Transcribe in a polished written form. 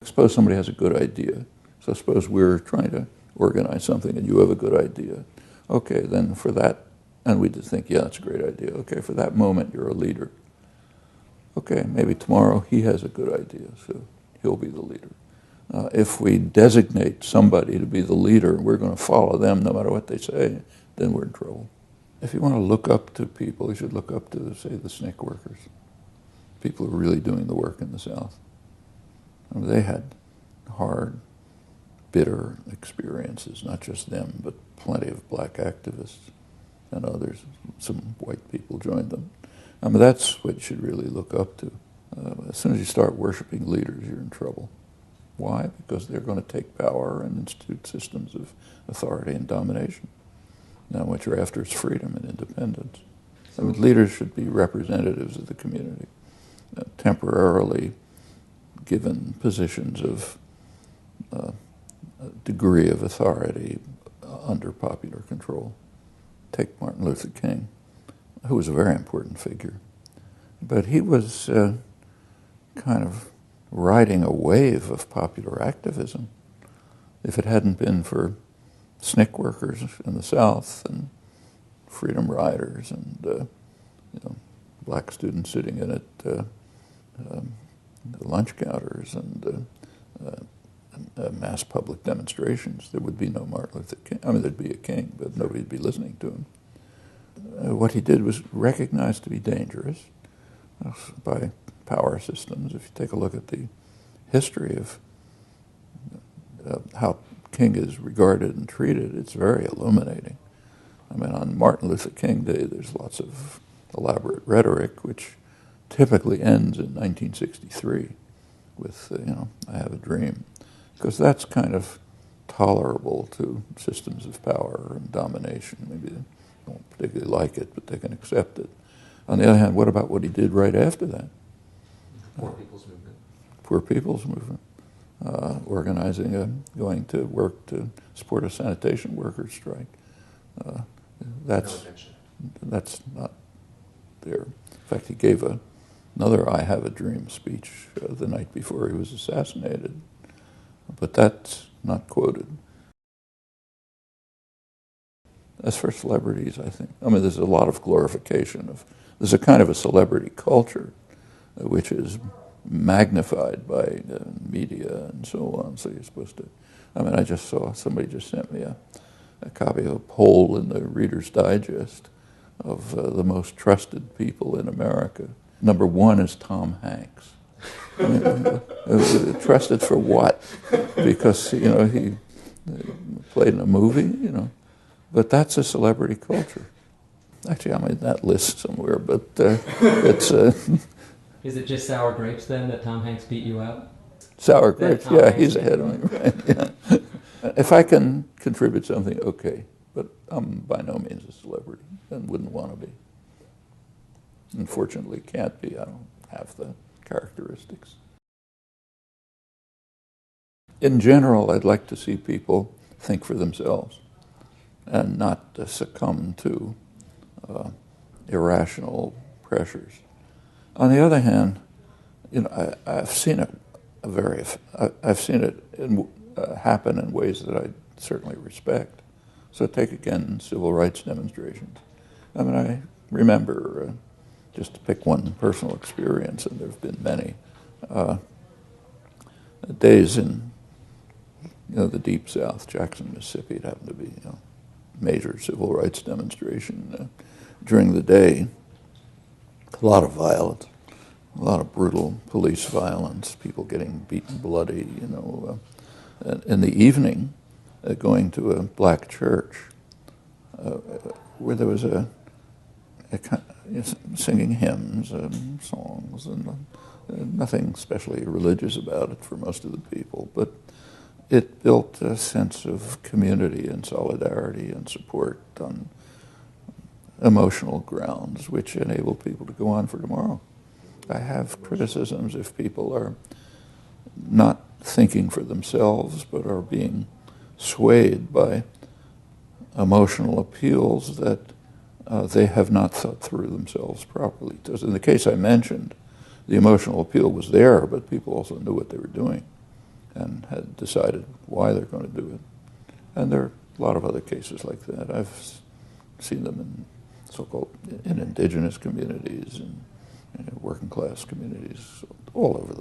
Suppose somebody has a good idea. So suppose we're trying to organize something and you have a good idea. Okay, then for that, and we just think, yeah, that's a great idea. Okay, for that moment, you're a leader. Okay, maybe tomorrow he has a good idea, so he'll be the leader. If we designate somebody to be the leader, we're going to follow them no matter what they say, then we're in trouble. If you want to look up to people, you should look up to, say, the SNCC workers. People who are really doing the work in the South. I mean, they had hard, bitter experiences, not just them, but plenty of black activists and others. Some white people joined them. I mean, that's what you should really look up to. As soon as you start worshiping leaders, you're in trouble. Why? Because they're going to take power and institute systems of authority and domination. Now what you're after is freedom and independence. I mean, leaders should be representatives of the community, temporarily given positions of a degree of authority under popular control. Take Martin Luther King, who was a very important figure. But he was kind of riding a wave of popular activism. If it hadn't been for SNCC workers in the South and freedom riders and black students sitting in at the lunch counters and mass public demonstrations, there would be no Martin Luther King. I mean, there'd be a king, but nobody'd be listening to him. What he did was recognized to be dangerous by power systems. If you take a look at the history of how King is regarded and treated, it's very illuminating. I mean, on Martin Luther King Day, there's lots of elaborate rhetoric, which typically ends in 1963 with, I have a dream. Because that's kind of tolerable to systems of power and domination. Maybe they don't particularly like it, but they can accept it. On the other hand, what about what he did right after that? Poor People's Movement. Poor People's Movement. Organizing going to work to support a sanitation workers' strike. That's not there. In fact, he gave another I Have a Dream speech the night before he was assassinated, but that's not quoted. As for celebrities, I think, there's a lot of glorification there's a kind of a celebrity culture which is magnified by media and so on, so you're supposed to, I just saw, somebody just sent me a copy of a poll in the Reader's Digest of the most trusted people in America. Number one is Tom Hanks. Trusted for what? Because, he played in a movie, But that's a celebrity culture. Actually, I'm in that list somewhere, but it's... Is it just sour grapes, then, that Tom Hanks beat you out? Sour grapes, yeah, he's ahead of me, right? Yeah. If I can contribute something, okay, but I'm by no means a celebrity and wouldn't want to be. Unfortunately, can't be. I don't have the characteristics. In general, I'd like to see people think for themselves and not succumb to irrational pressures. On the other hand, I've seen it I've seen it happen in ways that I certainly respect. So take again civil rights demonstrations. I remember, just to pick one personal experience, and there have been many, days in the Deep South, Jackson, Mississippi. It happened to be major civil rights demonstration during the day. A lot of violence, a lot of brutal police violence, people getting beaten bloody, in the evening, going to a black church where there was singing hymns and songs and nothing especially religious about it for most of the people, but it built a sense of community and solidarity and support on emotional grounds, which enabled people to go on for tomorrow. I have criticisms if people are not thinking for themselves, but are being swayed by emotional appeals that they have not thought through themselves properly. In the case I mentioned, the emotional appeal was there, but people also knew what they were doing. and had decided why they're going to do it. And there are a lot of other cases like that. I've seen them in in indigenous communities and working class communities all over